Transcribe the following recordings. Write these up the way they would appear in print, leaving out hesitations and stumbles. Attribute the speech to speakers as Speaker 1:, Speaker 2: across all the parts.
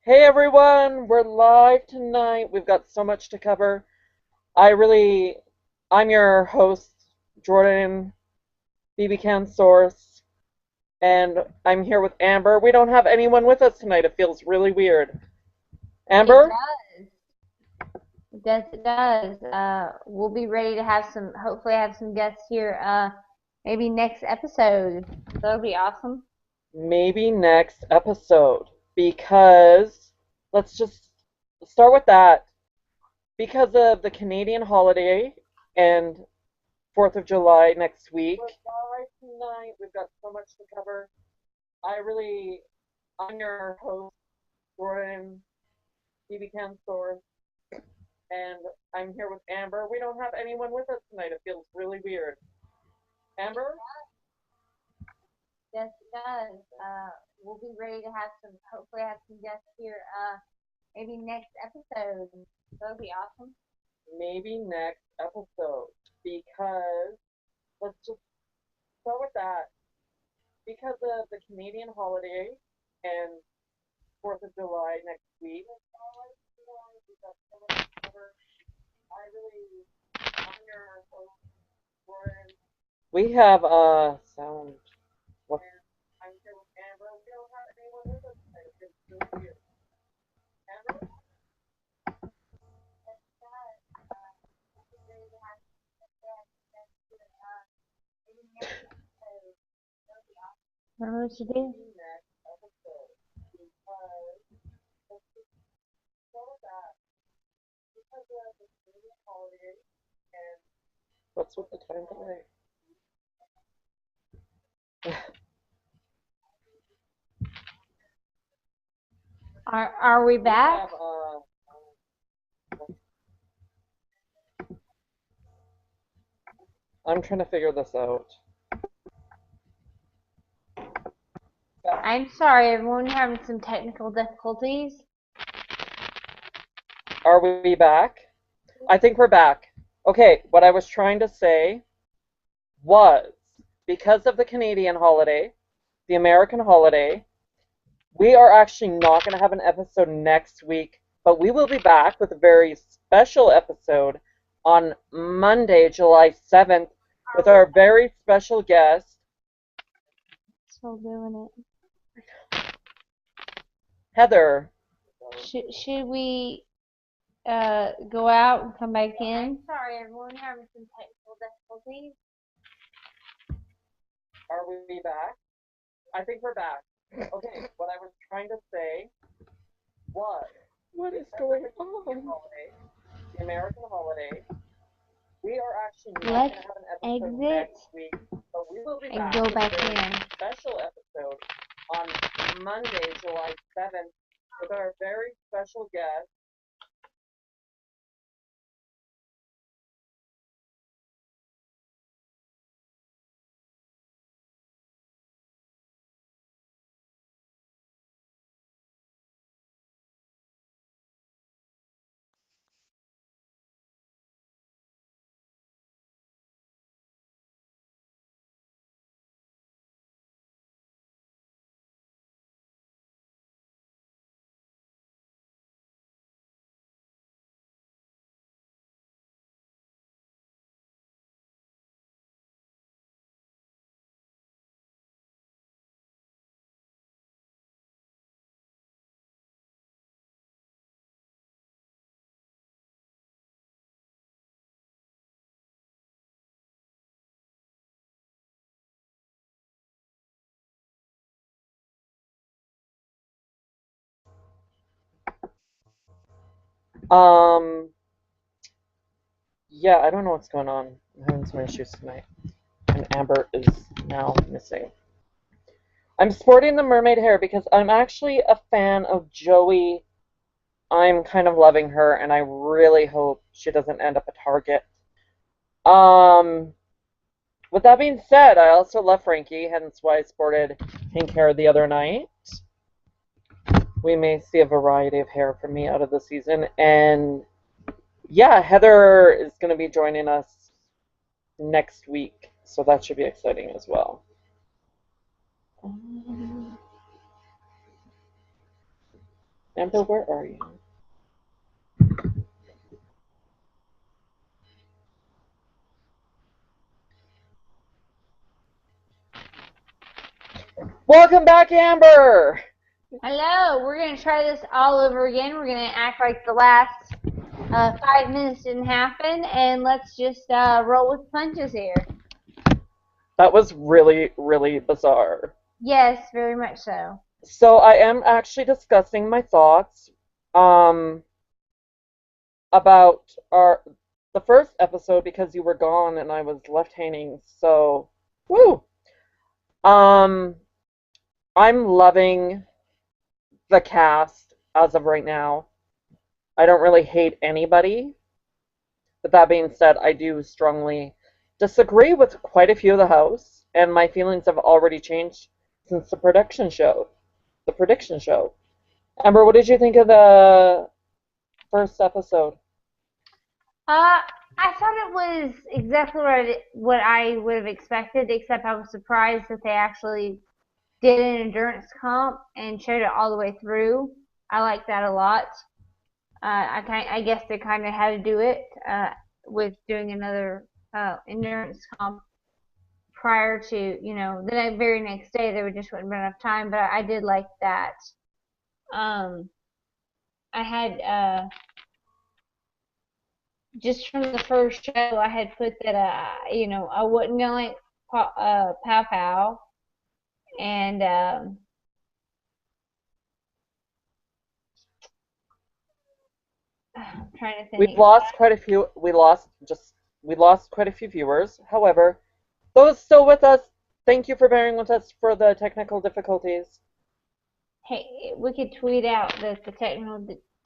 Speaker 1: Hey everyone, we're live tonight. We've got so much to cover. I really, I'm your host, Jordan BB Can Source, and I'm here with Amber. We don't have anyone with us tonight. It feels really weird.
Speaker 2: It
Speaker 1: Amber,
Speaker 2: does. It does. It does. We'll be ready to have hopefully have some guests here, maybe next episode. That'll be awesome.
Speaker 1: maybe next episode, because let's just start with that. Because of the Canadian holiday and 4th of July next week. We're live tonight. We've got so much to cover. I really, I'm your host, Jordan BB Can Source, and I'm here with Amber. We don't have anyone with us tonight. It feels really weird. Amber?
Speaker 2: Yes, it does. We'll be ready to have hopefully have some guests here, maybe next episode. That'll be awesome.
Speaker 1: Maybe next episode. Because, let's just start with that. Because of the Canadian holiday and 4th of July next week, we've got so much to cover. I really, I'm your host, Jordan. We have sound. What? I'm here with Amber. We don't have anyone with us tonight. It's really weird. Amber?
Speaker 2: Remember what you do?
Speaker 1: Next episode. Because let's just go with that. Because of the Canadian holiday and what's with the time delay?
Speaker 2: Are we back?
Speaker 1: Have, I'm trying to figure this out.
Speaker 2: I'm sorry, everyone. We're having some technical difficulties.
Speaker 1: Are we back? I think we're back. Okay, what I was trying to say was because of the Canadian holiday, the American holiday, we are actually not going to have an episode next week, but we will be back with a very special episode on Monday, July 7th, with our very special guest,
Speaker 2: Still doing it.
Speaker 1: Heather.
Speaker 2: Should we go out and come back in? Sorry, everyone, having some technical difficulties.
Speaker 1: Are we back? I think we're back. Okay, what I was trying to say was what is going on? The American holiday. We are actually not going
Speaker 2: Let's
Speaker 1: to have an episode
Speaker 2: exit
Speaker 1: next week, but we will be
Speaker 2: and
Speaker 1: back
Speaker 2: go
Speaker 1: with a
Speaker 2: back
Speaker 1: very
Speaker 2: in.
Speaker 1: special episode on Monday, July 7th, with our very special guest, um, yeah, I don't know what's going on. I'm having some issues tonight, and Amber is now missing. I'm sporting the mermaid hair because I'm actually a fan of Joey. I'm kind of loving her, and I really hope she doesn't end up a target. Um, with that being said, I also love Frankie, hence why I sported pink hair the other night. We may see a variety of hair from me out of the season. And yeah, Heather is going to be joining us next week, so that should be exciting as well. Amber, where are you? Welcome back, Amber!
Speaker 2: Hello, we're going to try this all over again. We're going to act like the last 5 minutes didn't happen, and let's just roll with punches here.
Speaker 1: That was really, really bizarre.
Speaker 2: Yes, very much so.
Speaker 1: So I am actually discussing my thoughts about the first episode because you were gone and I was left hanging. So, woo! Um, I'm loving the cast as of right now. I don't really hate anybody. But that being said, I do strongly disagree with quite a few of the hosts, and my feelings have already changed since the prediction show. The prediction show. Amber, what did you think of the first episode?
Speaker 2: I thought it was exactly what I would have expected, except I was surprised that they actually did an endurance comp and showed it all the way through. I like that a lot. I guess they kind of had to do it with doing another endurance comp prior to, the very next day. There just wouldn't be enough time, but I did like that. I had just from the first show, I had put that I wasn't gonna like Pow Pow, and I'm trying to
Speaker 1: We've
Speaker 2: think.
Speaker 1: lost quite a few. We lost quite a few viewers. However, those still with us, thank you for bearing with us for the technical difficulties.
Speaker 2: Hey, we could tweet out that the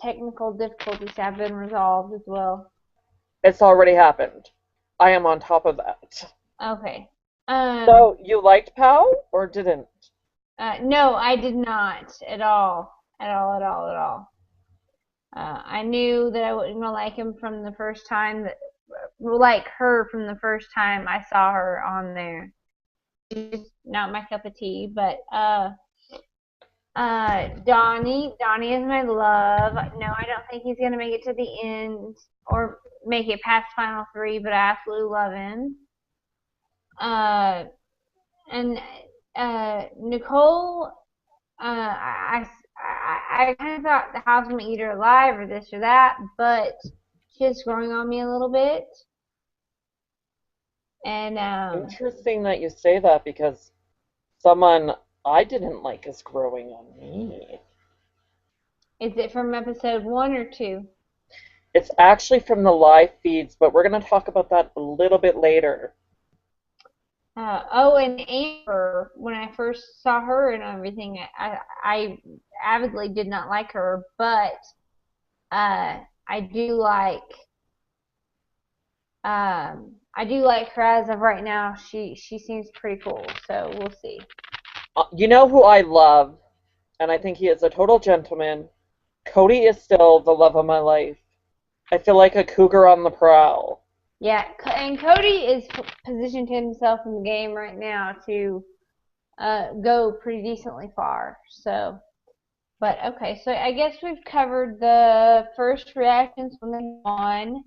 Speaker 2: technical difficulties have been resolved as well.
Speaker 1: It's already happened. I am on top of that.
Speaker 2: Okay.
Speaker 1: So you liked Pow or didn't?
Speaker 2: No, I did not at all. At all, at all, at all. I knew that I wasn't gonna like him from the first time like her from the first time I saw her on there. She's not my cup of tea, but Donnie is my love. No, I don't think he's gonna make it to the end or make it past final three, but I absolutely love him. And Nicole, I kind of thought the house would eat her alive or this or that, but she's growing on me a little bit. And
Speaker 1: Interesting that you say that because someone I didn't like is growing on me.
Speaker 2: is it from episode 1 or 2?
Speaker 1: It's actually from the live feeds, but we're going to talk about that a little bit later.
Speaker 2: Oh, and Amber, when I first saw her and everything, I avidly did not like her, but I do like her as of right now. She seems pretty cool, so we'll see.
Speaker 1: You know who I love, and I think he is a total gentleman. Cody is still the love of my life. I feel like a cougar on the prowl.
Speaker 2: Yeah, and Cody is positioned himself in the game right now to go pretty decently far. So, but okay, so I guess we've covered the first reactions from the on.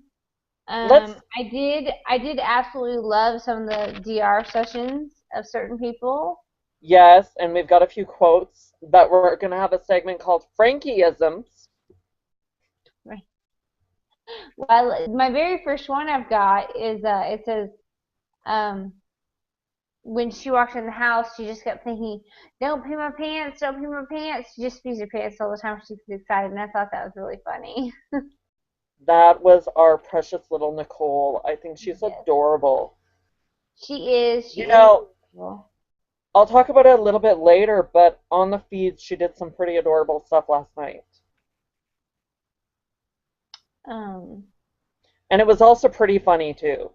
Speaker 1: Let's
Speaker 2: I did absolutely love some of the DR sessions of certain people.
Speaker 1: Yes, and we've got a few quotes that we're going to have a segment called Frankieisms.
Speaker 2: Well, my very first one I've got is it says um, when she walked in the house, she just kept thinking, "Don't pee my pants, don't pee my pants." She just pees her pants all the time. She's excited, and I thought that was really funny.
Speaker 1: That was our precious little Nicole. I think she's
Speaker 2: Yes.
Speaker 1: adorable.
Speaker 2: She is. She
Speaker 1: You
Speaker 2: is
Speaker 1: know,
Speaker 2: adorable.
Speaker 1: I'll talk about it a little bit later, but on the feeds, she did some pretty adorable stuff last night.
Speaker 2: Um,
Speaker 1: And it was also pretty funny, too.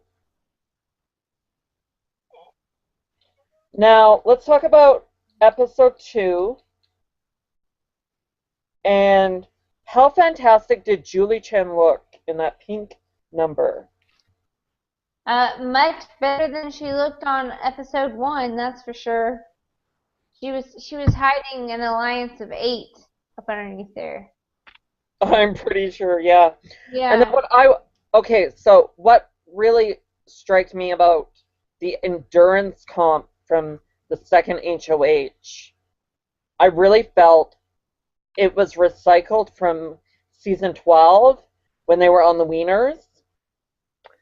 Speaker 1: Now, let's talk about episode 2. And how fantastic did Julie Chen look in that pink number?
Speaker 2: much better than she looked on episode 1, that's for sure. She was hiding an alliance of 8 up underneath there.
Speaker 1: I'm pretty sure, yeah. And then
Speaker 2: Yeah.
Speaker 1: okay, so what really strikes me about the endurance comp from the second HOH, I really felt it was recycled from season 12 when they were on the wieners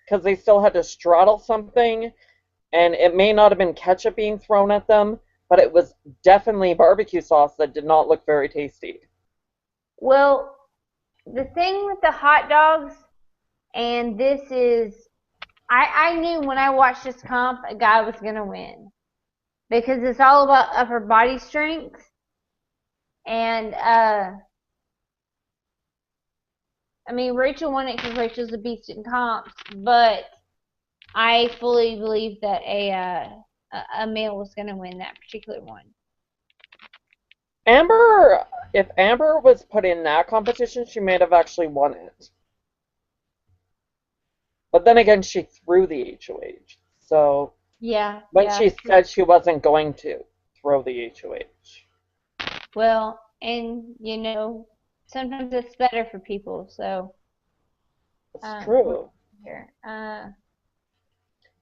Speaker 1: because they still had to straddle something, and it may not have been ketchup being thrown at them, but it was definitely barbecue sauce that did not look very tasty.
Speaker 2: Well, the thing with the hot dogs, and this is, I knew when I watched this comp, a guy was going to win because it's all about upper body strength. And, I mean, Rachel won it because Rachel's a beast in comps, but I fully believe that a male was going to win that particular one.
Speaker 1: Amber, if Amber was put in that competition, she may have actually won it. But then again, she threw the HOH. So,
Speaker 2: Yeah,
Speaker 1: but
Speaker 2: yeah.
Speaker 1: she said she wasn't going to throw the HOH.
Speaker 2: Well, and sometimes it's better for people. So,
Speaker 1: It's
Speaker 2: let's
Speaker 1: true.
Speaker 2: see here. And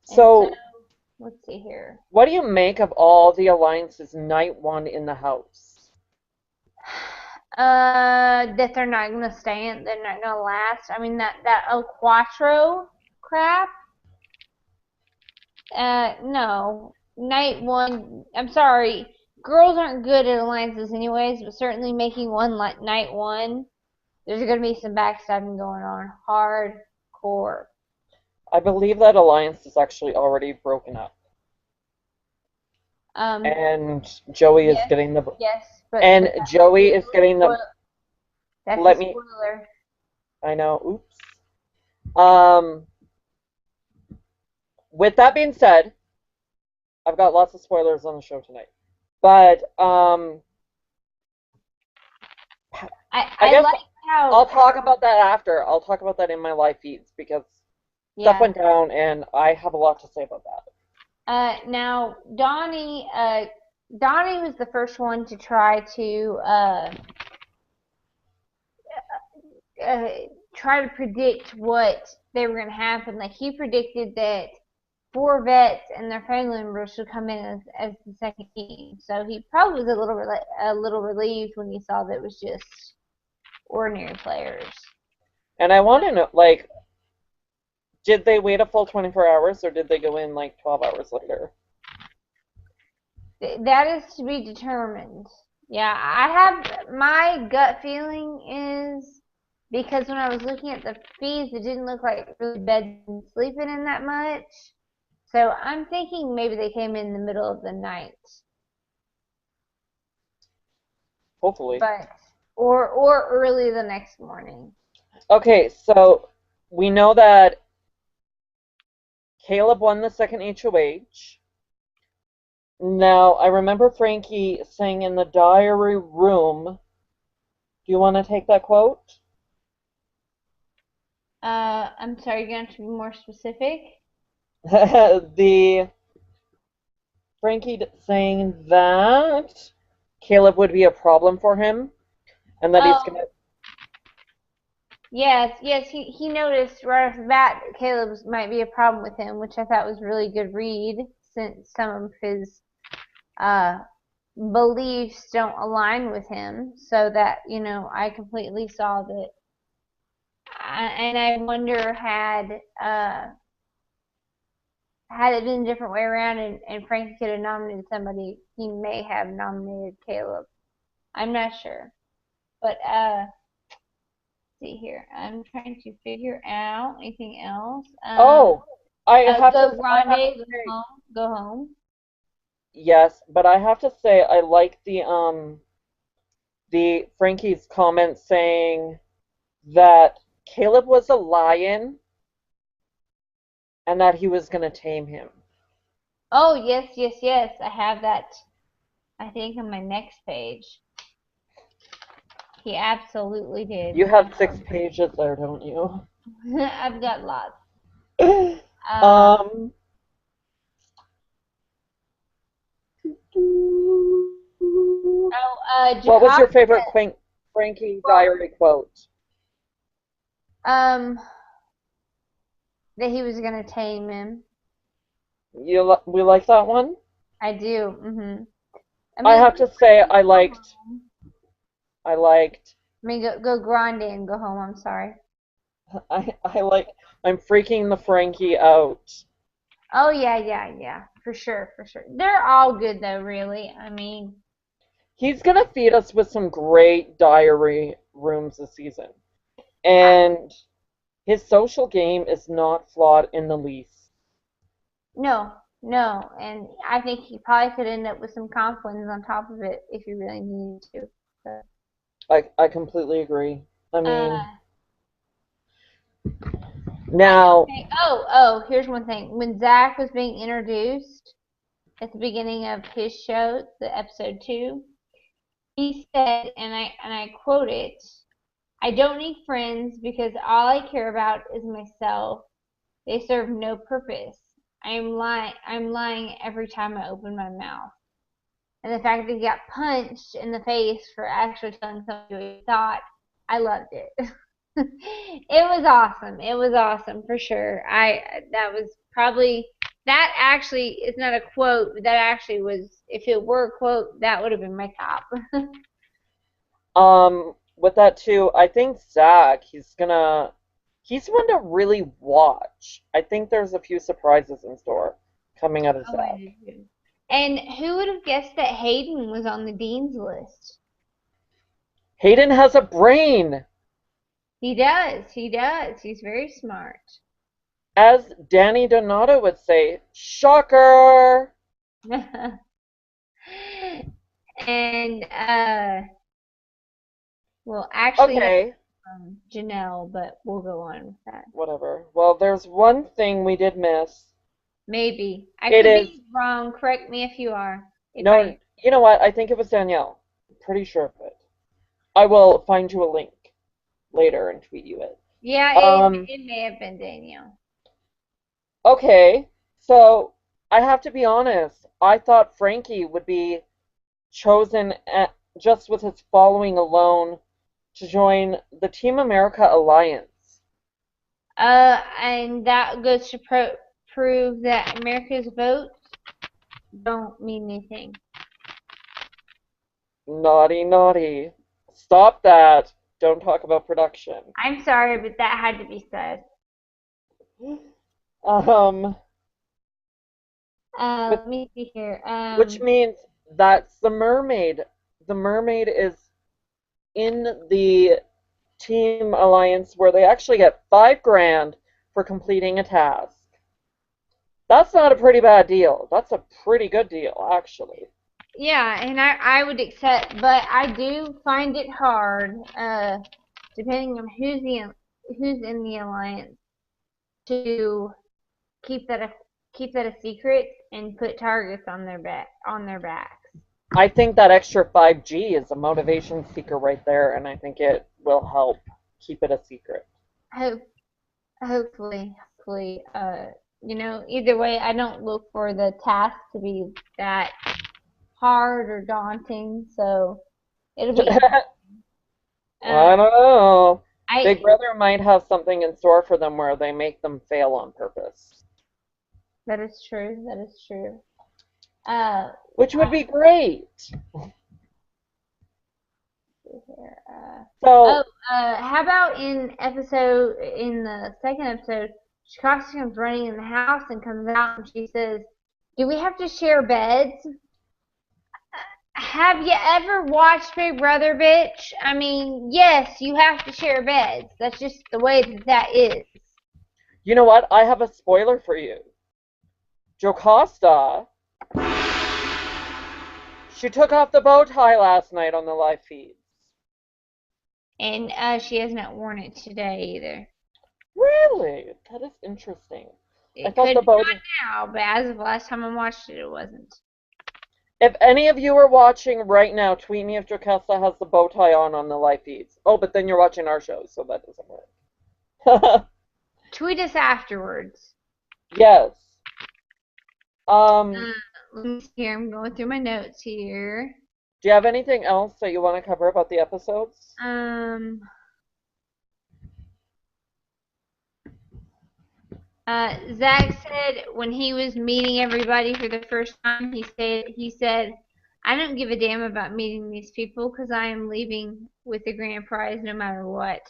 Speaker 2: so
Speaker 1: So,
Speaker 2: let's see here.
Speaker 1: what do you make of all the alliances night one in the house?
Speaker 2: That they're not gonna stand, they're not gonna last. I mean that El Quattro crap. No. Night one. I'm sorry. Girls aren't good at alliances anyways, but certainly making one like night one, there's gonna be some backstabbing going on, hardcore.
Speaker 1: I believe that alliance is actually already broken up,
Speaker 2: Um,
Speaker 1: and Joey is
Speaker 2: yes,
Speaker 1: getting the
Speaker 2: yes, but
Speaker 1: and
Speaker 2: that's
Speaker 1: Joey is getting the.
Speaker 2: that's a
Speaker 1: Let me.
Speaker 2: spoiler.
Speaker 1: I know. Oops. Um. With that being said, I've got lots of spoilers on the show tonight, but I
Speaker 2: I
Speaker 1: guess
Speaker 2: like
Speaker 1: I'll
Speaker 2: how
Speaker 1: talk about that after. I'll talk about that in my live feeds because stuff
Speaker 2: yeah.
Speaker 1: went down, and I have a lot to say about that.
Speaker 2: Now Donnie was the first one to try to uh, try to predict what they were going to happen. Like he predicted that four vets and their family members would come in as the second team. So he probably was a little relieved when he saw that it was just ordinary players.
Speaker 1: And I want to know, like, did they wait a full 24 hours or did they go in like 12 hours later?
Speaker 2: That is to be determined. Yeah, I have my gut feeling is because when I was looking at the feeds, it didn't look like really bed and sleeping in that much. So I'm thinking maybe they came in the middle of the night,
Speaker 1: Hopefully.
Speaker 2: but or early the next morning.
Speaker 1: Okay, so we know that Caleb won the second HOH. Now, I remember Frankie saying in the diary room, do you want to take that quote?
Speaker 2: I'm sorry, you're gonna have to be more specific.
Speaker 1: The Frankie saying that Caleb would be a problem for him and that he's
Speaker 2: Oh,
Speaker 1: gonna.
Speaker 2: yes, yes. He noticed right off the bat that Caleb's might be a problem with him, which I thought was really good read since some of his uh, beliefs don't align with him. So that I completely saw that. And I wonder had it been a different way around and Frankie could have nominated somebody, he may have nominated Caleb. I'm not sure, but see here. I'm trying to figure out anything else.
Speaker 1: Oh, I have to.
Speaker 2: Go
Speaker 1: I have to
Speaker 2: Grande, go
Speaker 1: say
Speaker 2: home, go home.
Speaker 1: yes, but I have to say I like the Frankie's comment saying that Caleb was a lion and that he was gonna tame him.
Speaker 2: Oh yes, yes, yes. I have that. I think on my next page. He absolutely did.
Speaker 1: You have 6 pages there, don't you?
Speaker 2: I've got lots. Uh,
Speaker 1: um.
Speaker 2: oh,
Speaker 1: What was
Speaker 2: Jacob
Speaker 1: your favorite Frankie
Speaker 2: well,
Speaker 1: Diary quote?
Speaker 2: Um, that he was gonna tame him.
Speaker 1: We like that one?
Speaker 2: I do. I
Speaker 1: I
Speaker 2: mean,
Speaker 1: have to say I liked
Speaker 2: go grande and go home. I'm sorry.
Speaker 1: I like I'm freaking the Frankie out.
Speaker 2: Oh yeah, yeah, yeah, for sure, for sure. They're all good though, really. I mean,
Speaker 1: He's gonna feed us with some great diary rooms this season.
Speaker 2: I,
Speaker 1: And his social game is not flawed in the least.
Speaker 2: no, no, and I think he probably could end up with some confidence on top of it if he really needed to. So,
Speaker 1: I completely agree. I mean,
Speaker 2: uh, I
Speaker 1: now,
Speaker 2: okay. Oh, here's one thing. When Zach was being introduced at the beginning of his show, the episode 2, he said, and I quote it, "I don't need friends because all I care about is myself. They serve no purpose. I'm lying every time I open my mouth." And the fact that he got punched in the face for actually telling somebody what he thought, I loved it. It was awesome. It was awesome for sure. That was probably that actually is not a quote. That actually was, if it were a quote, that would have been my top.
Speaker 1: with that too, I think Zach, he's one to really watch. I think there's a few surprises in store coming out of
Speaker 2: Oh, I
Speaker 1: Zach.
Speaker 2: did too. And who would have guessed that Hayden was on the dean's list?
Speaker 1: Hayden has a brain,
Speaker 2: He does. He does. He's very smart.
Speaker 1: as Danny Donato would say. Shocker!
Speaker 2: And well, actually, yeah,
Speaker 1: Okay,
Speaker 2: Janelle, but we'll go on with that.
Speaker 1: whatever. Well, there's one thing we did miss.
Speaker 2: Maybe I
Speaker 1: It
Speaker 2: could
Speaker 1: is
Speaker 2: be wrong. Correct me if you are. If I
Speaker 1: no,
Speaker 2: am.
Speaker 1: you know what? I think it was Danielle. I'm pretty sure of it. I will find you a link later and tweet you it.
Speaker 2: Yeah,
Speaker 1: Um,
Speaker 2: it may have been Danielle.
Speaker 1: okay, so I have to be honest. I thought Frankie would be chosen just with his following alone to join the Team America Alliance.
Speaker 2: And that goes to prove that America's votes don't mean anything.
Speaker 1: Naughty, naughty. Stop that. Don't talk about production.
Speaker 2: I'm sorry, but that had to be said.
Speaker 1: Um, with
Speaker 2: Let me see here.
Speaker 1: which means that's the mermaid. The mermaid is in the team alliance where they actually get 5 grand for completing a task. That's not a pretty bad deal. That's a pretty good deal, actually.
Speaker 2: Yeah, and I would accept, but I do find it hard, depending on who's in the alliance, to keep that a keep that a secret and put targets on their backs.
Speaker 1: I think that extra 5G is a motivation seeker right there, and I think it will help keep it a secret.
Speaker 2: Hope hopefully, either way, I don't look for the task to be that hard or daunting, so it'll be
Speaker 1: I
Speaker 2: uh,
Speaker 1: don't know. Big
Speaker 2: I
Speaker 1: Brother might have something in store for them where they make them fail on purpose,
Speaker 2: that is true. That is true. Uh,
Speaker 1: which would be great.
Speaker 2: here. Oh,
Speaker 1: So,
Speaker 2: how about in the second episode, Shikasi comes running in the house and comes out and she says, "Do we have to share beds?" Have you ever watched Big Brother, bitch? I mean, yes, you have to share beds. That's just the way that is.
Speaker 1: you know what? I have a spoiler for you. Jocasta, she took off the bow tie last night on the live feeds.
Speaker 2: And she has not worn it today either.
Speaker 1: Really? That is interesting. I
Speaker 2: It
Speaker 1: thought
Speaker 2: could
Speaker 1: the
Speaker 2: be
Speaker 1: bow.
Speaker 2: now, but as of last time I watched it, it wasn't.
Speaker 1: If any of you are watching right now, tweet me if Jocasta has the bow tie on the live feeds. Oh, but then you're watching our shows, so that doesn't work.
Speaker 2: Tweet us afterwards.
Speaker 1: Yes.
Speaker 2: Uh, Let me see here. I'm going through my notes here.
Speaker 1: Do you have anything else that you want to cover about the episodes?
Speaker 2: Um, Zach said when he was meeting everybody for the first time, he said, I don't give a damn about meeting these people because I am leaving with the grand prize no matter what.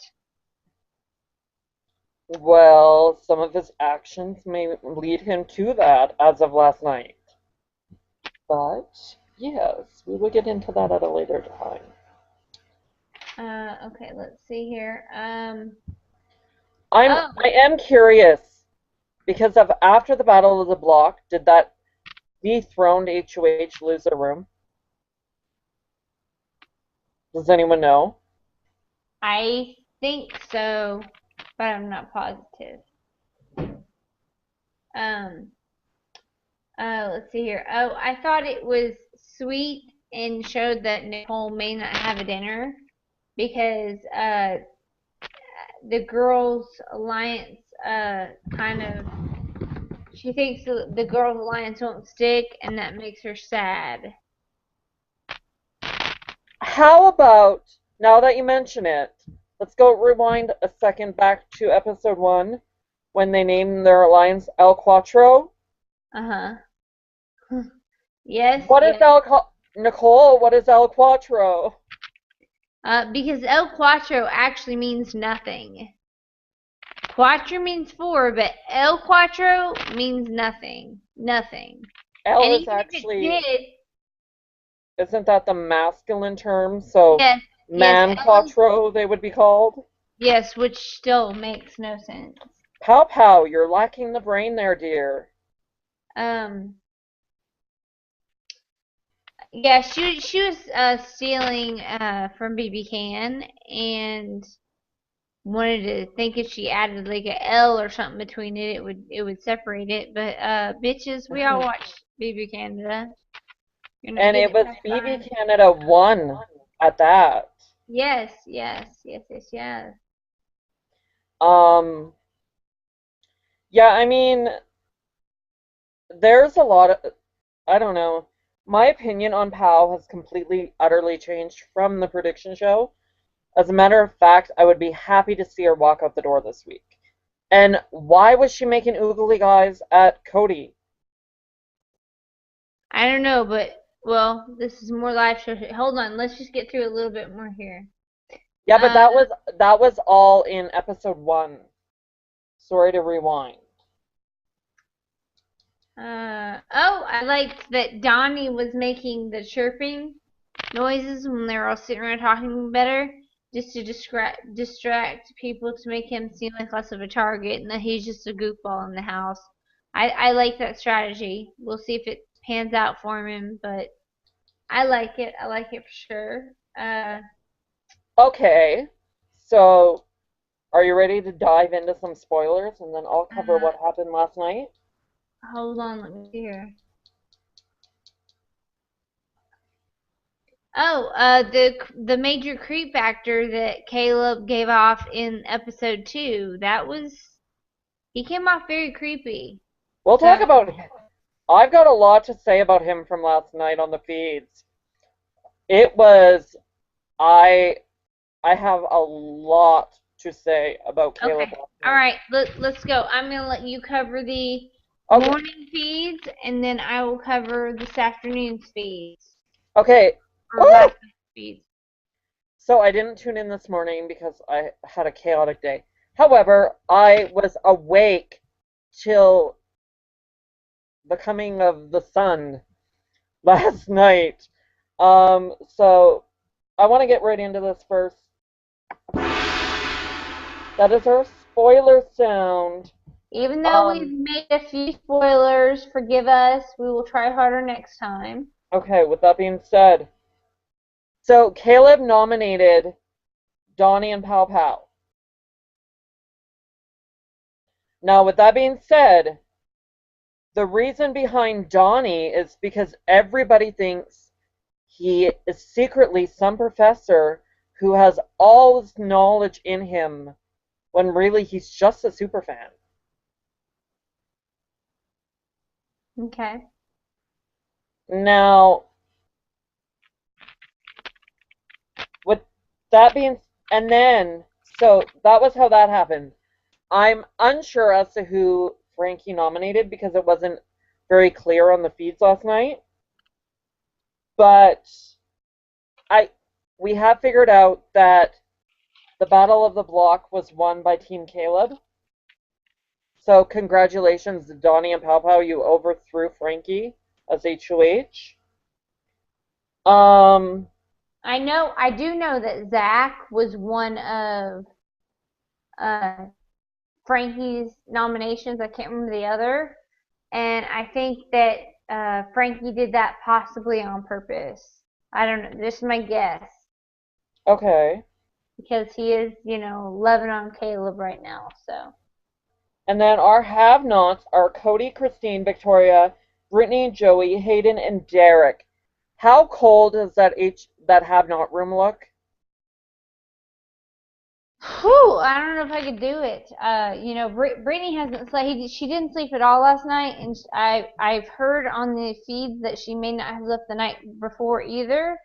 Speaker 1: Well, some of his actions may lead him to that as of last night. But, yes, we will get into that at a later time.
Speaker 2: Okay, let's see here.
Speaker 1: I
Speaker 2: Oh,
Speaker 1: am curious because of after the Battle of the Block, did that dethroned HOH lose their room? Does anyone know?
Speaker 2: I think so, but I'm not positive. Um, let's see here. Oh, I thought it was sweet and showed that Nicole may not have a dinner because the girls' alliance kind of she thinks the girls' alliance won't stick, and that makes her sad.
Speaker 1: How about, now that you mention it, let's go rewind a second back to episode 1 when they named their alliance El Cuatro.
Speaker 2: Uh huh. Yes,
Speaker 1: What is
Speaker 2: yes.
Speaker 1: Nicole, what is El Cuatro?
Speaker 2: Because El Cuatro actually means nothing. Cuatro means four, but El Cuatro means nothing. Nothing.
Speaker 1: El
Speaker 2: And
Speaker 1: is
Speaker 2: even if it
Speaker 1: actually,
Speaker 2: did,
Speaker 1: isn't that the masculine term? So
Speaker 2: yes, yes,
Speaker 1: man
Speaker 2: El is,
Speaker 1: Cuatro, they would be called.
Speaker 2: yes, which still makes no sense.
Speaker 1: Pow pow, you're lacking the brain there, dear.
Speaker 2: Um, yeah, she was stealing from BB Can and wanted to think if she added like a L or something between it, it would separate it. But bitches, we all watch BB Canada. You're not
Speaker 1: And it
Speaker 2: getting it
Speaker 1: was
Speaker 2: past
Speaker 1: BB
Speaker 2: mine.
Speaker 1: Canada 1 at that.
Speaker 2: Yes, yes, yes, yes, yes.
Speaker 1: Um, yeah, I mean, there's a lot of, I don't know. My opinion on Pow has completely, utterly changed from the prediction show. As a matter of fact, I would be happy to see her walk out the door this week. And why was she making oogly eyes at Cody?
Speaker 2: I don't know, but well, this is more live show. Hold on, let's just get through a little bit more here.
Speaker 1: Yeah, but
Speaker 2: Uh,
Speaker 1: that was all in episode 1. Sorry to rewind.
Speaker 2: oh, I liked that Donnie was making the chirping noises when they were all sitting around talking better, just to distract people to make him seem like less of a target and that he's just a goofball in the house. I like that strategy. We'll see if it pans out for him, but I like it. I like it for sure.
Speaker 1: Okay, so are you ready to dive into some spoilers and then I'll cover
Speaker 2: Uh,
Speaker 1: what happened last night?
Speaker 2: hold on, let me see here. Oh, the major creep actor that Caleb gave off in episode 2, he came off very creepy.
Speaker 1: We'll
Speaker 2: So,
Speaker 1: talk about him. I've got a lot to say about him from last night on the feeds. It was I I have a lot to say about Caleb
Speaker 2: okay.
Speaker 1: last
Speaker 2: All
Speaker 1: night.
Speaker 2: right, let's go. I'm going to let you cover the
Speaker 1: Okay,
Speaker 2: morning feeds and then I will cover this afternoon's feeds
Speaker 1: okay.
Speaker 2: or
Speaker 1: Oh!
Speaker 2: last night's feeds.
Speaker 1: So I didn't tune in this morning because I had a chaotic day. However, I was awake till the coming of the sun last night. So I want to get right into this first. That is our spoiler sound.
Speaker 2: Even though we've
Speaker 1: Um,
Speaker 2: made a few spoilers, forgive us. We will try harder next time.
Speaker 1: okay, with that being said, so Caleb nominated Donnie and Pow Pow. Now, with that being said, the reason behind Donnie is because everybody thinks he is secretly some professor who has all this knowledge in him when really he's just a superfan.
Speaker 2: Okay.
Speaker 1: Now, with that being, and then, so that was how that happened. I'm unsure as to who Frankie nominated because it wasn't very clear on the feeds last night. But I we have figured out that the Battle of the Block was won by Team Caleb. So congratulations, Donnie and Pow Pow, you overthrew Frankie as HOH.
Speaker 2: I do know that Zach was one of uh, Frankie's nominations. I can't remember the other. And I think that Frankie did that possibly on purpose. I don't know. This is my guess.
Speaker 1: Okay.
Speaker 2: Because he is, loving on Caleb right now. So.
Speaker 1: And then our have-nots are Cody, Christine, Victoria, Brittany, Joey, Hayden, and Derek. How cold does that have-not room look?
Speaker 2: Whew, I don't know if I could do it. Brittany hasn't slept. She didn't sleep at all last night, and I've heard on the feeds that she may not have slept the night before either.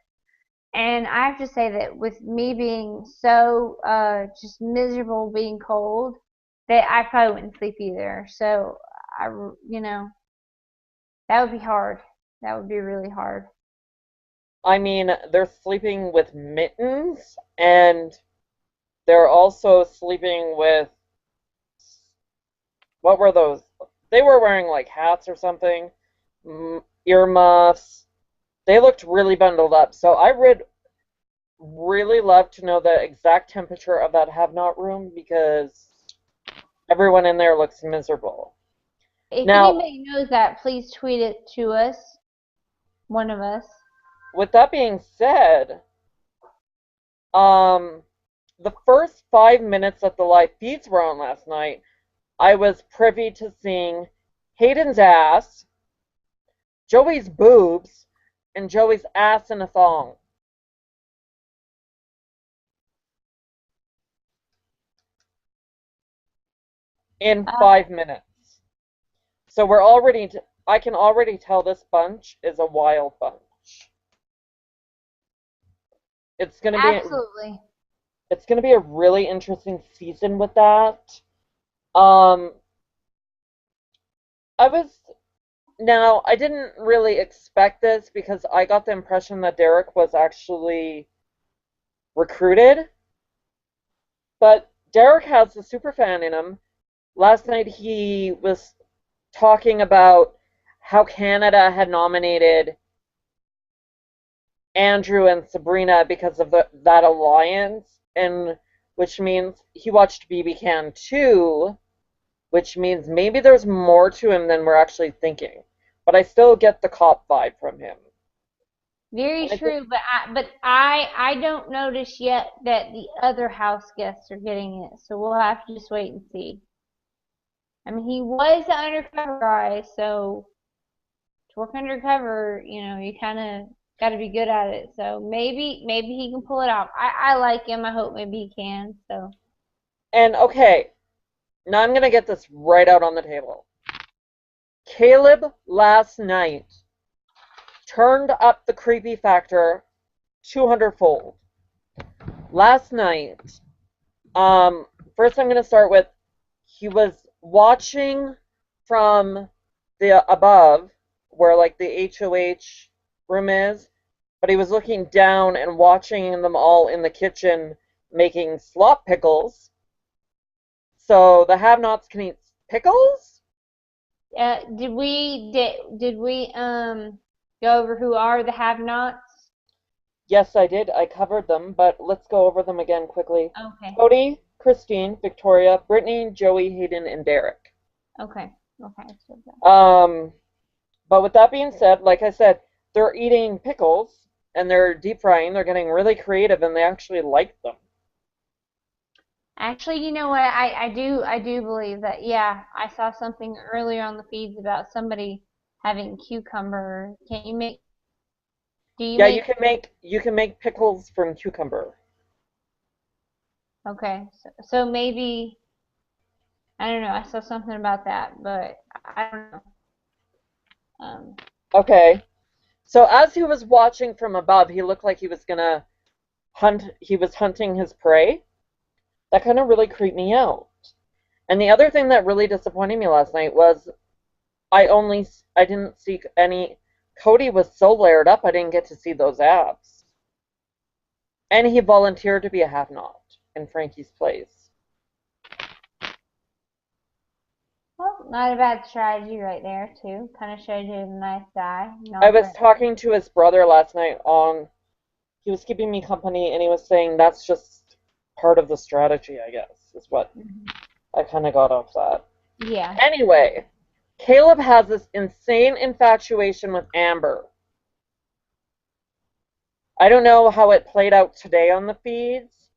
Speaker 2: And I have to say that with me being so just miserable being cold, that I probably wouldn't sleep either. So that would be hard. That would be really hard.
Speaker 1: I mean, they're sleeping with mittens, and they're also sleeping with, what were those? They were wearing like hats or something, earmuffs. They looked really bundled up. So I would really love to know the exact temperature of that have-not room because everyone in there looks miserable.
Speaker 2: If anybody knows that, please tweet it to us. One of us.
Speaker 1: With that being said, the first 5 minutes that the live feeds were on last night, I was privy to seeing Hayden's ass, Joey's boobs, and Joey's ass in a thong. In 5 minutes. So I can already tell this bunch is a wild bunch. It's gonna be
Speaker 2: absolutely.
Speaker 1: It's gonna be a really interesting season with that. I didn't really expect this because I got the impression that Derek was actually recruited. But Derek has the superfan in him. Last night he was talking about how Canada had nominated Andrew and Sabrina because of that alliance, and which means he watched BB Can too, which means maybe there's more to him than we're actually thinking. But I still get the cop vibe from him.
Speaker 2: Very true, but I don't notice yet that the other house guests are getting it, so we'll have to just wait and see. I mean, he was the undercover guy, so to work undercover, you kind of got to be good at it. So maybe he can pull it off. I like him. I hope maybe he can. So.
Speaker 1: And okay, now I'm gonna get this right out on the table. Caleb last night turned up the creepy factor 200-fold. Last night, first I'm gonna start with he was watching from the above where like the HOH room is, but he was looking down and watching them all in the kitchen making slop pickles. So the have-nots can eat pickles?
Speaker 2: Did we go over who are the have-nots?
Speaker 1: Yes, I did. I covered them, but let's go over them again quickly.
Speaker 2: Okay.
Speaker 1: Cody, Christine, Victoria, Brittany, Joey, Hayden, and Derek.
Speaker 2: Okay.
Speaker 1: But with that being said, like I said, they're eating pickles and they're deep frying. They're getting really creative and they actually like them.
Speaker 2: Actually, you know what? I do believe that. Yeah, I saw something earlier on the feeds about somebody having cucumber. Can you make?
Speaker 1: You can make pickles from cucumber.
Speaker 2: Okay, so maybe I don't know. I saw something about that, but I don't know.
Speaker 1: Okay, so as he was watching from above, he looked like he was gonna hunt. He was hunting his prey. That kind of really creeped me out. And the other thing that really disappointed me last night was I didn't see any. Cody was so layered up, I didn't get to see those abs. And he volunteered to be a have-not in Frankie's place.
Speaker 2: Well, not a bad strategy right there, too. Kind of showed you a nice guy.
Speaker 1: I
Speaker 2: Not
Speaker 1: was
Speaker 2: that.
Speaker 1: talking to his brother last night on. He was keeping me company, and he was saying that's just part of the strategy, I guess, is what
Speaker 2: Mhm.
Speaker 1: I kind of got off that.
Speaker 2: Yeah.
Speaker 1: Anyway, Caleb has this insane infatuation with Amber. I don't know how it played out today on the feeds,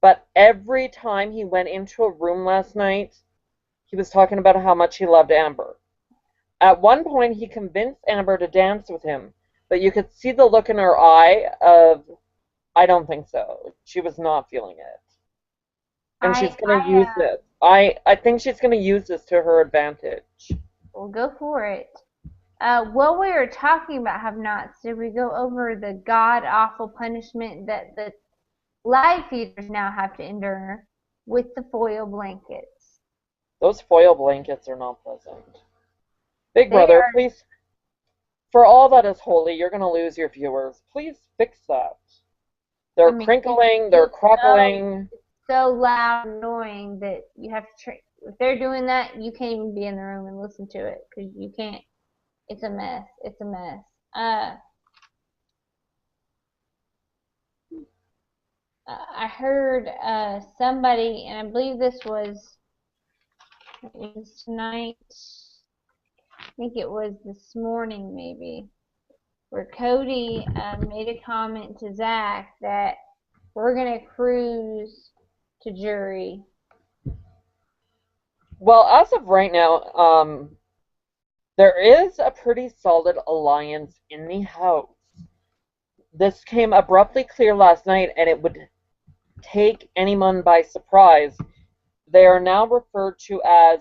Speaker 1: but every time he went into a room last night, he was talking about how much he loved Amber. At one point, he convinced Amber to dance with him, but you could see the look in her eye of, I don't think so. She was not feeling it. And she's
Speaker 2: I
Speaker 1: going to
Speaker 2: I
Speaker 1: use this. I think she's going to use this to her advantage.
Speaker 2: will go for it. While we were talking about have-nots, did we go over the god-awful punishment that the live feeders now have to endure with the foil blankets?
Speaker 1: Those foil blankets are not pleasant. Big
Speaker 2: They
Speaker 1: Brother,
Speaker 2: are,
Speaker 1: please, for all that is holy, you're going to lose your viewers. Please fix that.
Speaker 2: I
Speaker 1: They're
Speaker 2: mean,
Speaker 1: crinkling, they're
Speaker 2: it's so
Speaker 1: crackling.
Speaker 2: so loud and annoying that you have to if they're doing that, you can't even be in the room and listen to it because you can't. It's a mess. It's a mess. Uh, I heard somebody, and I believe it was tonight. I think it was this morning, maybe, where Cody made a comment to Zach that we're gonna cruise to jury.
Speaker 1: Well, as of right now, there is a pretty solid alliance in the house. This came abruptly clear last night, and it would take anyone by surprise. They are now referred to as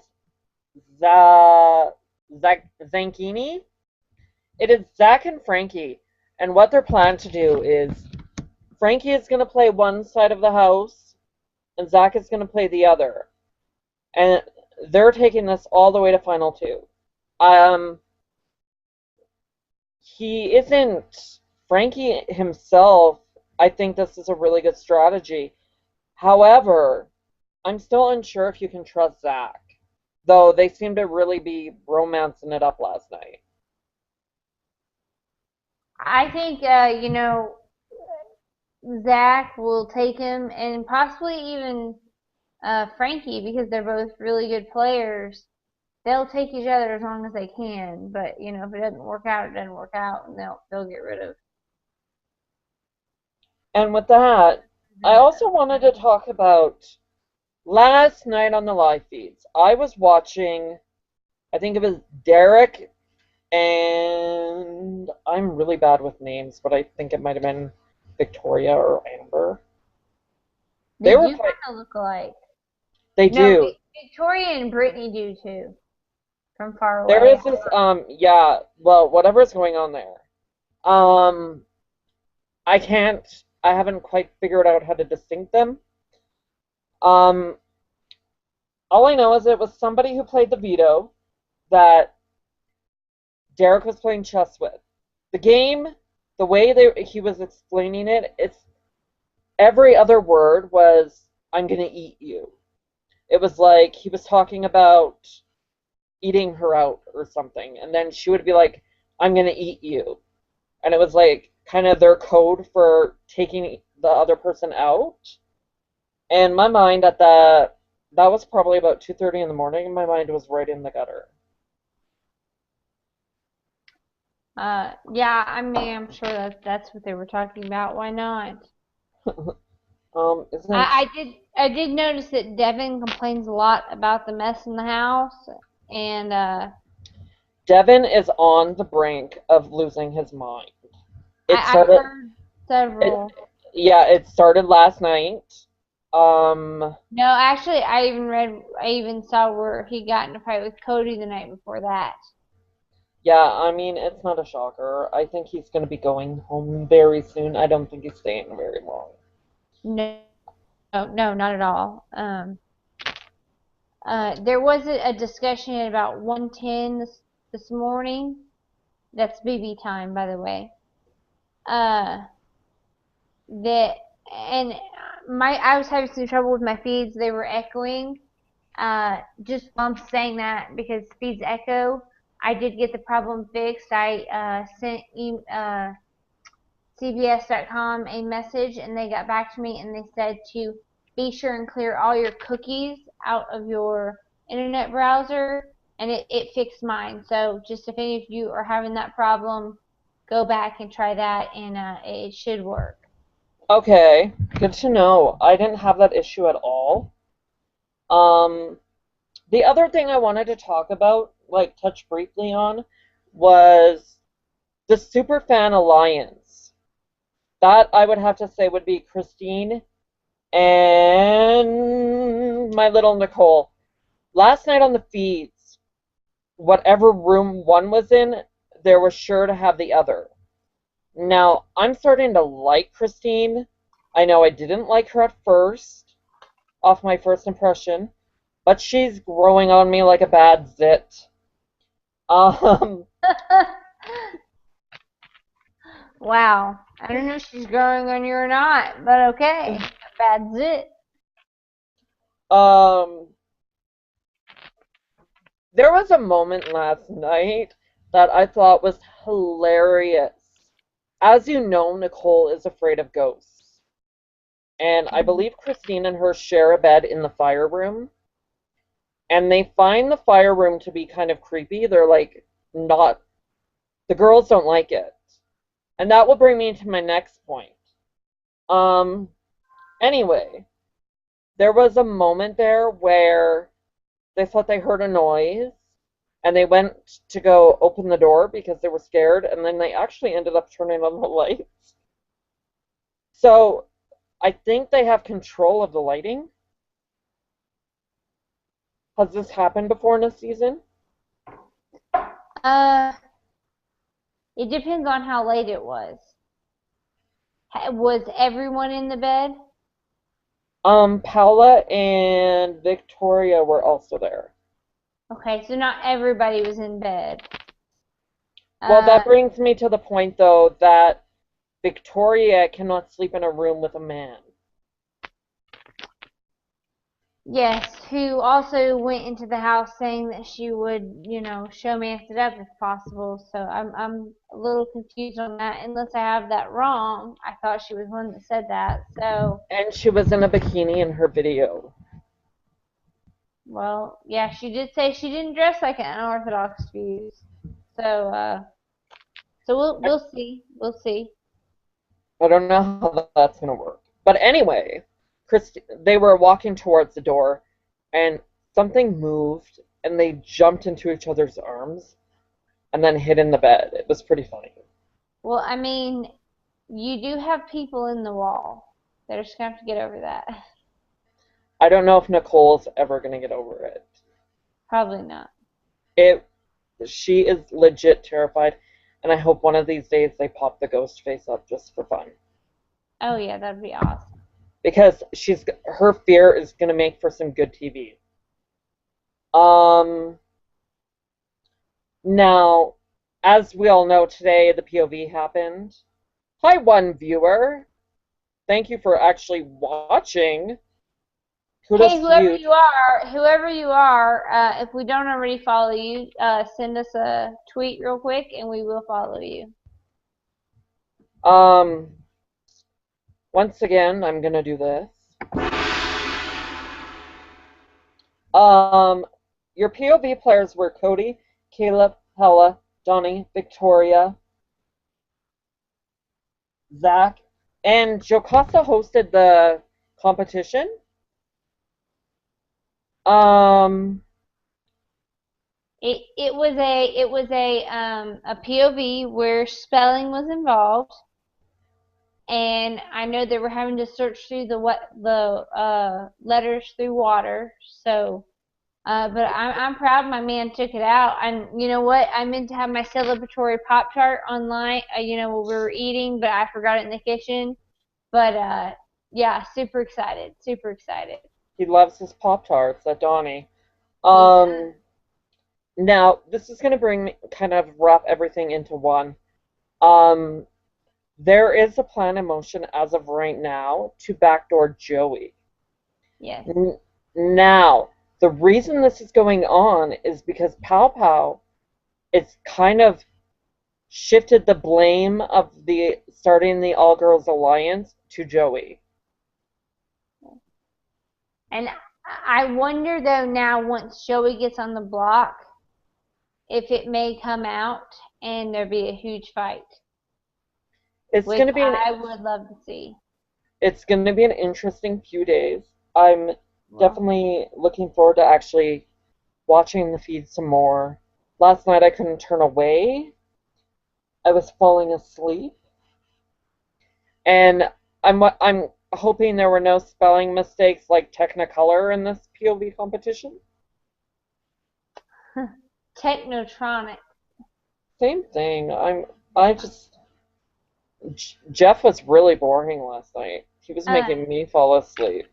Speaker 1: Zankini. It is Zach and Frankie, and what they're planning to do is Frankie is going to play one side of the house, and Zach is going to play the other. And they're taking this all the way to final two. Um, he isn't Frankie himself. I think this is a really good strategy. However, I'm still unsure if you can trust Zach, though they seem to really be romancing it up last night.
Speaker 2: I think Zach will take him, and possibly even Frankie, because they're both really good players. They'll take each other as long as they can, but if it doesn't work out, it doesn't work out, and they'll get rid of
Speaker 1: And with that, I
Speaker 2: the.
Speaker 1: also wanted to talk about last night on the live feeds. I was watching, I think it was Derek, and I'm really bad with names, but I think it might have been Victoria or Amber. They
Speaker 2: They
Speaker 1: were
Speaker 2: do
Speaker 1: playing.
Speaker 2: kind of look alike.
Speaker 1: They
Speaker 2: No,
Speaker 1: do.
Speaker 2: Victoria and Brittany do too, from far
Speaker 1: There
Speaker 2: away.
Speaker 1: is this yeah, well, whatever's going on there. Um I can't I haven't quite figured out how to distinct them. Um all I know is it was somebody who played the veto that Derek was playing chess with. The game, the way he was explaining it, it's every other word was I'm gonna eat you. It was like he was talking about eating her out or something, and then she would be like, I'm gonna eat you. And it was like kind of their code for taking the other person out. And my mind at that was probably about 2:30 in the morning, and my mind was right in the gutter.
Speaker 2: Yeah, I mean, I'm sure that's what they were talking about. Why not?
Speaker 1: Isn't
Speaker 2: I did notice that Devin complains a lot about the mess in the house, and
Speaker 1: Devin is on the brink of losing his mind. It
Speaker 2: I've
Speaker 1: started
Speaker 2: heard
Speaker 1: it
Speaker 2: several.
Speaker 1: yeah, it started last night. Um
Speaker 2: No, actually, I even saw where he got in a fight with Cody the night before that.
Speaker 1: yeah, I mean, it's not a shocker. I think he's going to be going home very soon. I don't think he's staying very long.
Speaker 2: No, no, not at all. There was a discussion at about 1:10 this morning. That's BB time, by the way. Uh, that and I was having some trouble with my feeds. They were echoing. Just while I'm saying that, because feeds echo, I did get the problem fixed. I sent CBS.com a message, and they got back to me and they said to be sure and clear all your cookies out of your internet browser, and it fixed mine. So just if any of you are having that problem, go back and try that, and it should work.
Speaker 1: Okay, good to know. I didn't have that issue at all. Um, the other thing I wanted to talk about, like touch briefly on, was the Superfan Alliance. That I would have to say would be Christine and my little Nicole. Last night on the feeds, whatever room one was in, there was sure to have the other. Now, I'm starting to like Christine. I know I didn't like her at first, off my first impression, but she's growing on me like a bad zit. Um,
Speaker 2: Wow. I don't know if she's growing on you or not, but okay. That's it.
Speaker 1: There was a moment last night that I thought was hilarious. As you know, Nicole is afraid of ghosts. And I believe Christine and her share a bed in the fire room. And they find the fire room to be kind of creepy. They're like, not, the girls don't like it. And that will bring me to my next point. Anyway, there was a moment there where they thought they heard a noise, and they went to go open the door because they were scared, and then they actually ended up turning on the lights. So I think they have control of the lighting. Has this happened before in a season?
Speaker 2: It depends on how late it was. Was everyone in the bed?
Speaker 1: Paula and Victoria were also there.
Speaker 2: Okay, so not everybody was in bed.
Speaker 1: Well, that brings me to the point, though, that Victoria cannot sleep in a room with a man.
Speaker 2: Yes, who also went into the house saying that she would, showmance it up if possible. So I'm a little confused on that. Unless I have that wrong, I thought she was one that said that. So.
Speaker 1: And she was in a bikini in her video.
Speaker 2: Well, yeah, she did say she didn't dress like an unorthodox views. So we'll see. We'll see.
Speaker 1: I don't know how that's gonna work. But anyway, they were walking towards the door, and something moved, and they jumped into each other's arms, and then hid in the bed. It was pretty funny.
Speaker 2: Well, I mean, you do have people in the wall. They're just gonna have to get over that.
Speaker 1: I don't know if Nicole's ever gonna get over it.
Speaker 2: Probably not.
Speaker 1: She is legit terrified, and I hope one of these days they pop the ghost face up just for fun.
Speaker 2: Oh yeah, that'd be awesome.
Speaker 1: Because her fear is gonna make for some good TV. Now, as we all know, today the POV happened. Hi, one viewer. Thank you for actually watching.
Speaker 2: Kudos hey, whoever you are, if we don't already follow you, send us a tweet real quick, and we will follow you.
Speaker 1: Once again, I'm gonna do this. Your POV players were Cody, Caleb, Hella, Donnie, Victoria, Zach, and Jocasta hosted the competition.
Speaker 2: It was a POV where spelling was involved, and I know they were having to search through the letters through water. So, but I'm proud my man took it out. And you know what? I meant to have my celebratory Pop-Tart online. When we were eating, but I forgot it in the kitchen. But yeah, super excited, super excited.
Speaker 1: He loves his Pop-Tarts at Donnie.
Speaker 2: Yeah.
Speaker 1: Now, this is going to kind of wrap everything into one. Um, there is a plan in motion as of right now to backdoor Joey.
Speaker 2: Yes.
Speaker 1: Now, the reason this is going on is because Pow Pow is kind of shifted the blame of the starting the All Girls Alliance to Joey.
Speaker 2: And I wonder though now once Joey gets on the block, if it may come out and there be a huge fight,
Speaker 1: It's
Speaker 2: which
Speaker 1: going to be an
Speaker 2: I would love to see.
Speaker 1: it's going to be an interesting few days. I'm
Speaker 2: Well,
Speaker 1: definitely looking forward to actually watching the feed some more. Last night I couldn't turn away. I was falling asleep, and I'm hoping there were no spelling mistakes like Technicolor in this POV competition.
Speaker 2: Technotronic.
Speaker 1: Same thing. I just Jeff was really boring last night. He was
Speaker 2: Uh,
Speaker 1: making me fall asleep.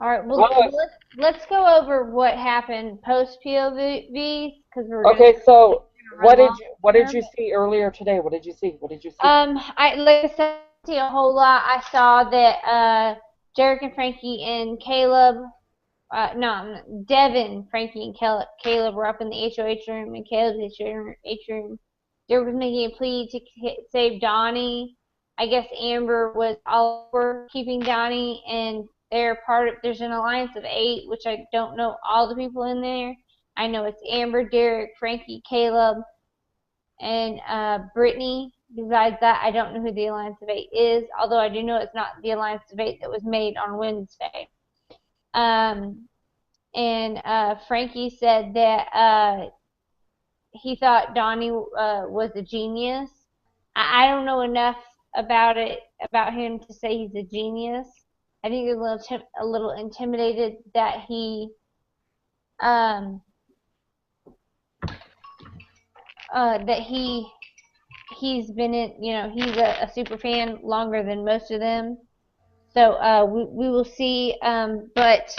Speaker 2: all right. Well,
Speaker 1: Oh,
Speaker 2: let's go over what happened post POVs because we're gonna
Speaker 1: okay, so
Speaker 2: run long
Speaker 1: what did
Speaker 2: here.
Speaker 1: you see earlier today? What did you see? What did you see?
Speaker 2: I like I said, I see a whole lot. I saw that Derek and Frankie and Caleb, no, Devin, Frankie and Caleb were up in the HOH room and Caleb's HOH room. Derek was making a plea to save Donnie. I guess Amber was all over keeping Donnie, and there's an alliance of 8, which I don't know all the people in there. I know it's Amber, Derek, Frankie, Caleb, and Brittany. Besides that, I don't know who the Alliance of 8 is, although I do know it's not the Alliance of 8 that was made on Wednesday. And Frankie said that he thought Donnie was a genius. I don't know enough about him to say he's a genius. I think they're a little intimidated that um, that he's been in, he's a super fan longer than most of them. So we will see. But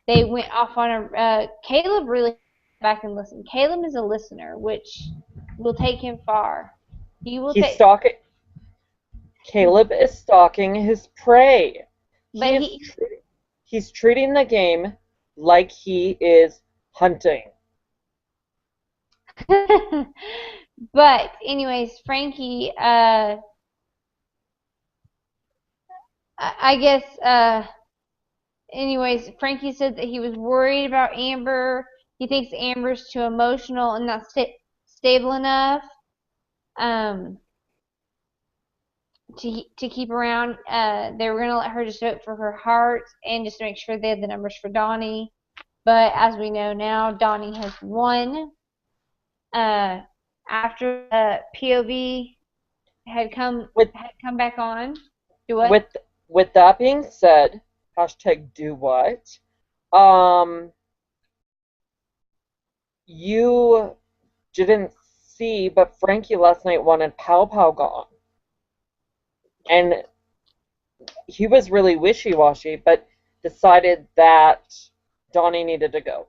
Speaker 2: they went off on Caleb really back and listen. Caleb is a listener, which will take him far. He will
Speaker 1: He's
Speaker 2: take,
Speaker 1: stalking. Caleb is stalking his prey.
Speaker 2: but
Speaker 1: He is he's treating the game like he is hunting.
Speaker 2: but anyways, Frankie, I guess, anyways, Frankie said that he was worried about Amber. He thinks Amber's too emotional and not stable enough um, to keep around. They were going to let her just vote for her heart and just make sure they had the numbers for Donnie. But as we know now, Donnie has won. After POV had come
Speaker 1: With
Speaker 2: back on. Do what?
Speaker 1: with that being said, hashtag do what? Um, you didn't see, but Frankie last night wanted Pow Pow gone, and he was really wishy-washy, but decided that Donnie needed to go.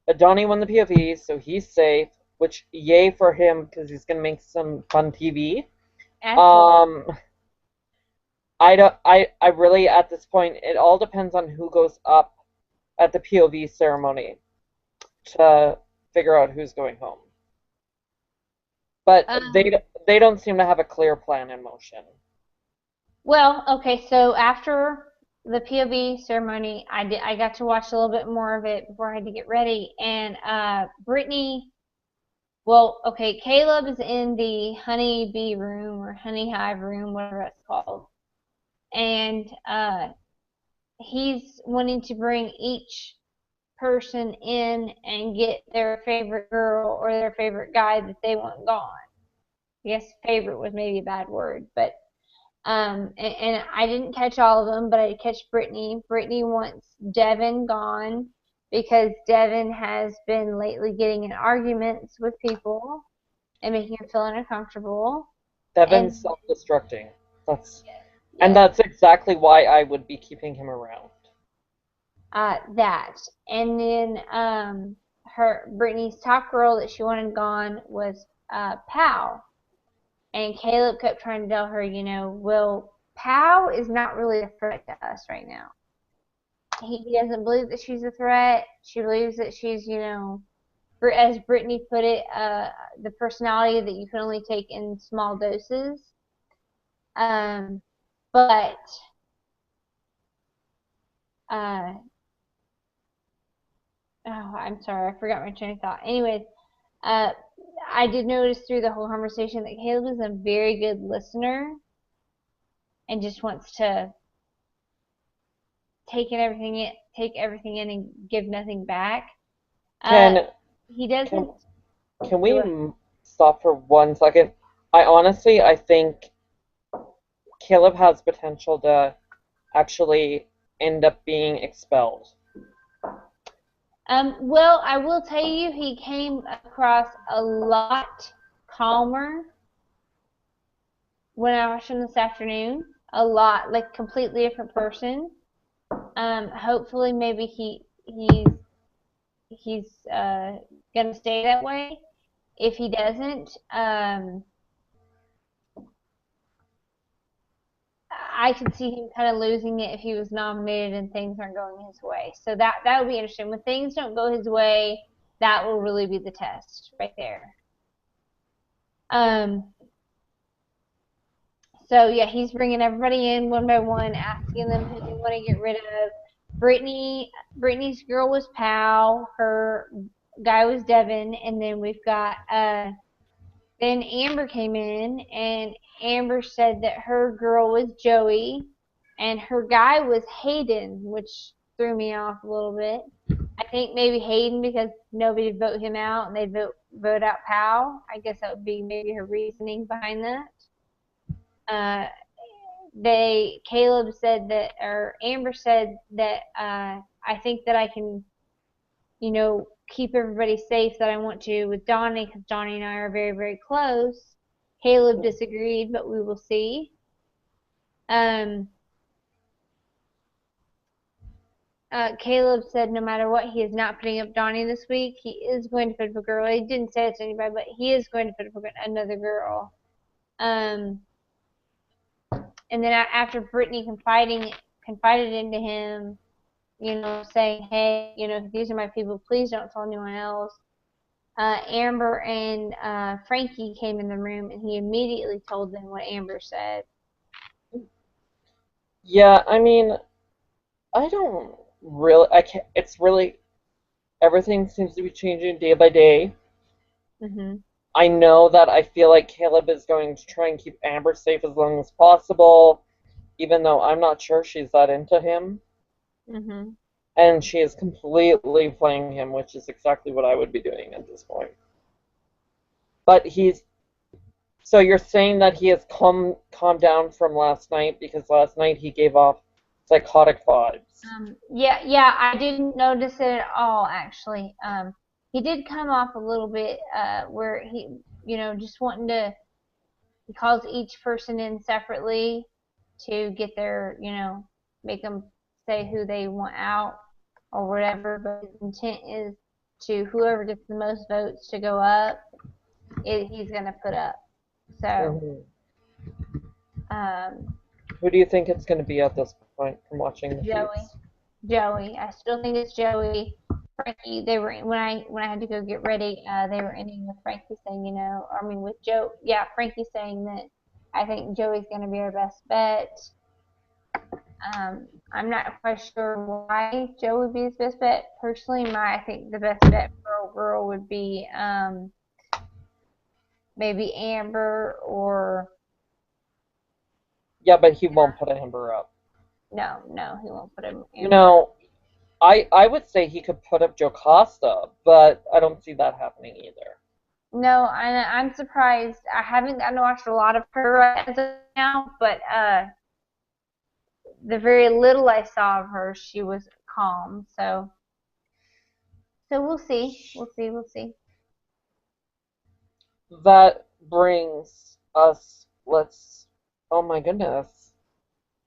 Speaker 1: But Donnie won the POV, so he's safe, which yay for him because he's gonna make some fun TV.
Speaker 2: Absolutely.
Speaker 1: I really at this point it all depends on who goes up at the POV ceremony to figure out who's going home. But they don't seem to have a clear plan in motion.
Speaker 2: Well, okay, so after the POV ceremony, I got to watch a little bit more of it before I had to get ready, and Brittany. Well, okay, Caleb is in the honey bee room or honey hive room, whatever it's called, and he's wanting to bring each person in and get their favorite girl or their favorite guy that they want gone. I guess favorite was maybe a bad word, but and I didn't catch all of them, but I did catch Brittany. Brittany wants Devin gone because Devin has been lately getting in arguments with people and making him feel uncomfortable. And
Speaker 1: Devin's self-destructing.
Speaker 2: yes,
Speaker 1: And that's exactly why I would be keeping him around.
Speaker 2: that. And then Brittany's top girl that she wanted gone was Pal. And Caleb kept trying to tell her, well, Pal is not really a threat to us right now. He doesn't believe that she's a threat. She believes that she's, as Brittany put it, the personality that you can only take in small doses. But I'm sorry, I forgot my train of thought. Anyways, I did notice through the whole conversation that Caleb is a very good listener and just wants to take everything in and give nothing back. He doesn't.
Speaker 1: Can we stop for 1 second? I think Caleb has potential to actually end up being expelled.
Speaker 2: Well, I will tell you, he came across a lot calmer when I watched him this afternoon. A lot, like completely different person. Hopefully, maybe he's gonna stay that way. If he doesn't, I could see him kind of losing it if he was nominated and things aren't going his way. So that would be interesting. When things don't go his way, that will really be the test right there. So yeah, he's bringing everybody in one by one, asking them who they want to get rid of. Brittany's girl was Pal, her guy was Devin, and then we've got then Amber came in, and Amber said that her girl was Joey, and her guy was Hayden, which threw me off a little bit. I think maybe Hayden because nobody would vote him out, and they'd vote out Pal. I guess that would be maybe her reasoning behind that. Caleb said that, or Amber said that I think that I can, keep everybody safe that I want to with Donnie because Donnie and I are very, very close. Caleb disagreed, but we will see. Caleb said no matter what, he is not putting up Donnie this week. He is going to put up a girl. He didn't say it to anybody, but he is going to put up another girl. And then after Brittany confided into him, saying, hey, these are my people, please don't tell anyone else. Amber and Frankie came in the room, and he immediately told them what Amber said.
Speaker 1: Yeah, I mean, I don't really, it's really, everything seems to be changing day by day.
Speaker 2: Mm-hmm.
Speaker 1: I know that I feel like Caleb is going to try and keep Amber safe as long as possible, even though I'm not sure she's that into him.
Speaker 2: Mm-hmm.
Speaker 1: And she is completely playing him, which is exactly what I would be doing at this point. But so you're saying that he has calmed down from last night because last night he gave off psychotic vibes.
Speaker 2: Yeah, I didn't notice it at all, actually. He did come off a little bit where he, just wanting to, he calls each person in separately to get their, make them say who they want out or whatever, but his intent is to whoever gets the most votes to go up, he's going to put up. So,
Speaker 1: who do you think it's going to be at this point from watching the
Speaker 2: Joey. I still think it's Joey. Frankie, they were when I had to go get ready. They were ending with Frankie saying, with Joe. Yeah, Frankie saying that I think Joey's going to be our best bet. I'm not quite sure why Joe would be his best bet. Personally, I think the best bet for a girl would be maybe Amber or.
Speaker 1: Yeah, but he won't put Amber up.
Speaker 2: No, he won't put Amber.
Speaker 1: I would say he could put up Jocasta, but I don't see that happening either.
Speaker 2: No, I'm surprised. I haven't gotten to watch a lot of her as of now, but the very little I saw of her, she was calm. So we'll see. We'll see.
Speaker 1: That brings us, oh my goodness.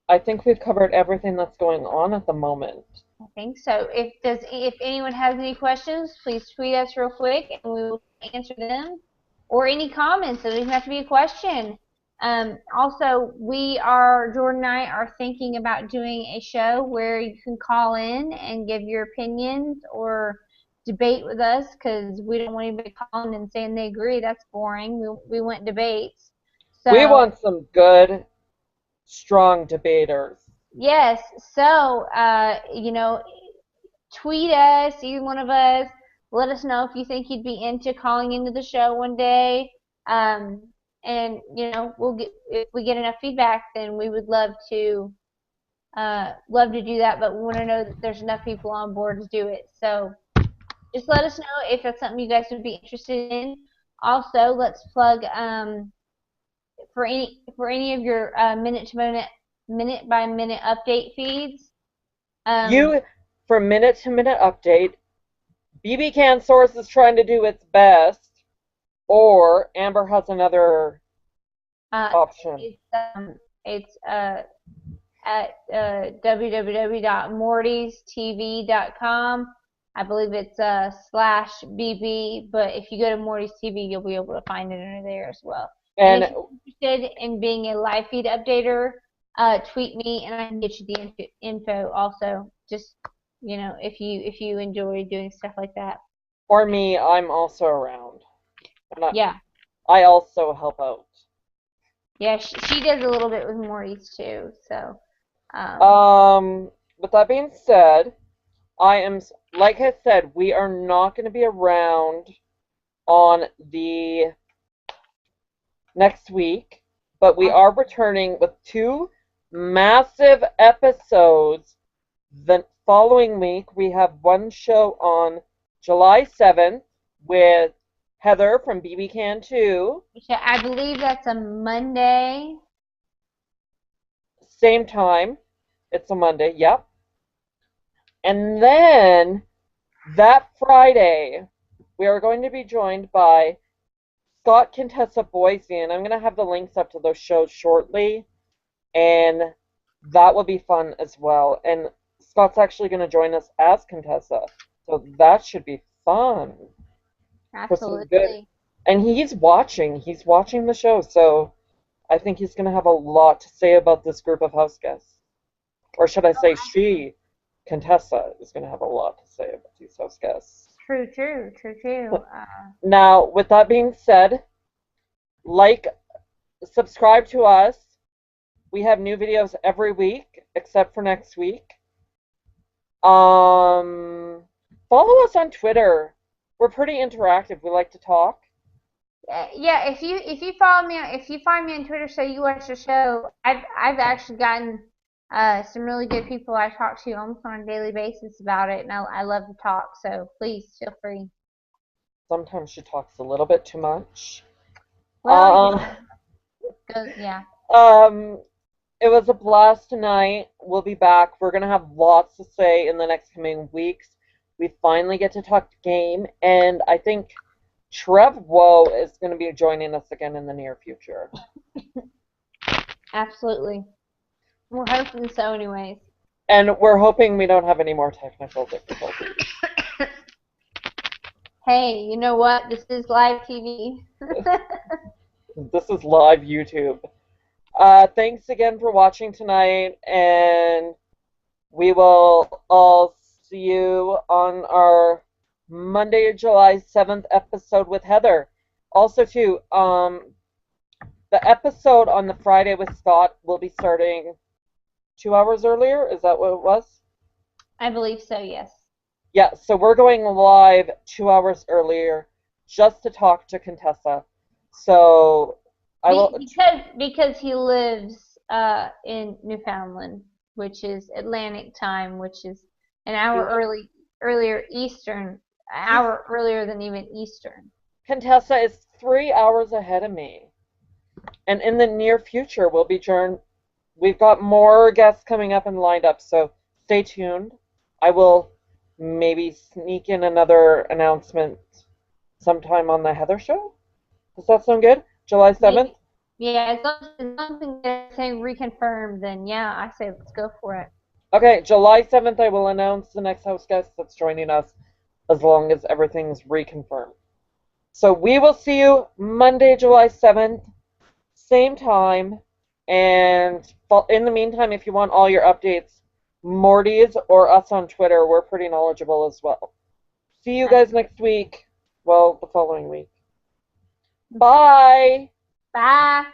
Speaker 1: I think we've covered everything that's going on at the moment.
Speaker 2: I think so. If anyone has any questions, please tweet us real quick and we will answer them. Or any comments. It doesn't have to be a question. Also, Jordan and I are thinking about doing a show where you can call in and give your opinions or debate with us because we don't want anybody calling and saying they agree. That's boring. We want debates.
Speaker 1: We
Speaker 2: So,
Speaker 1: want some good, strong debaters.
Speaker 2: yes. So, tweet us, either one of us. Let us know if you think you'd be into calling into the show one day. And we'll get if we get enough feedback, then we would love to do that. But we want to know that there's enough people on board to do it. So just let us know if that's something you guys would be interested in. Also, let's plug for any of your minute by minute update feeds.
Speaker 1: For minute to minute update, BB Can Source is trying to do its best, or Amber has another option.
Speaker 2: It's at www.mortystv.com. I believe it's /BB, but if you go to Morty's TV, you'll be able to find it under there as well. And if you're interested in being a live feed updater, tweet me and I can get you the info also. Just if you enjoy doing stuff like that.
Speaker 1: Or me, I'm also around.
Speaker 2: Yeah.
Speaker 1: I also help out.
Speaker 2: Yeah, she does a little bit with Morty's too. So.
Speaker 1: With that being said, like I said, we are not going to be around on the next week, but we are returning with 2 massive episodes. The following week, we have one show on July 7th with Heather from BB Can 2.
Speaker 2: Yeah, I believe that's a Monday.
Speaker 1: Same time. It's a Monday, yep. And then that Friday, we are going to be joined by Scott Contessa Boise, and I'm going to have the links up to those shows shortly, and that will be fun as well. And Scott's actually going to join us as Contessa, so that should be fun.
Speaker 2: Absolutely.
Speaker 1: And he's watching the show, so I think he's going to have a lot to say about this group of house guests. Or should I say Contessa is going to have a lot to say about these house guests.
Speaker 2: True.
Speaker 1: Now, with that being said, subscribe to us. We have new videos every week, except for next week. Follow us on Twitter. We're pretty interactive. We like to talk.
Speaker 2: Yeah, if you find me on Twitter, say you watch the show, I've actually gotten some really good people I talk to almost on a daily basis about it, and I love to talk. So please feel free.
Speaker 1: Sometimes she talks a little bit too much.
Speaker 2: Well, yeah.
Speaker 1: It was a blast tonight. We'll be back. We're gonna have lots to say in the next coming weeks. We finally get to talk game, and I think Trev Woe is going to be joining us again in the near future.
Speaker 2: Absolutely. We're hoping so anyways.
Speaker 1: And we're hoping we don't have any more technical difficulties.
Speaker 2: Hey, you know what? This is live TV.
Speaker 1: This is live YouTube. Thanks again for watching tonight, and we will all see you on our Monday, July 7th episode with Heather. Also, too, the episode on the Friday with Scott will be starting 2 hours earlier. Is that what it was?
Speaker 2: I believe so, yes.
Speaker 1: Yeah, so we're going live 2 hours earlier just to talk to Contessa. So
Speaker 2: because he lives in Newfoundland, which is Atlantic time, which is an hour earlier Eastern, an hour earlier than even Eastern.
Speaker 1: Contessa is 3 hours ahead of me. And in the near future, we've got more guests coming up and lined up, so stay tuned. I will maybe sneak in another announcement sometime on the Heather show. Does that sound good? July 7th?
Speaker 2: Yeah, as long as they're saying reconfirmed, then yeah, I say let's go for it.
Speaker 1: Okay, July 7th, I will announce the next house guest that's joining us as long as everything's reconfirmed. So we will see you Monday, July 7th, same time. And in the meantime, if you want all your updates, Morty's or us on Twitter, we're pretty knowledgeable as well. See you guys next week. Well, the following week. Bye.
Speaker 2: Bye.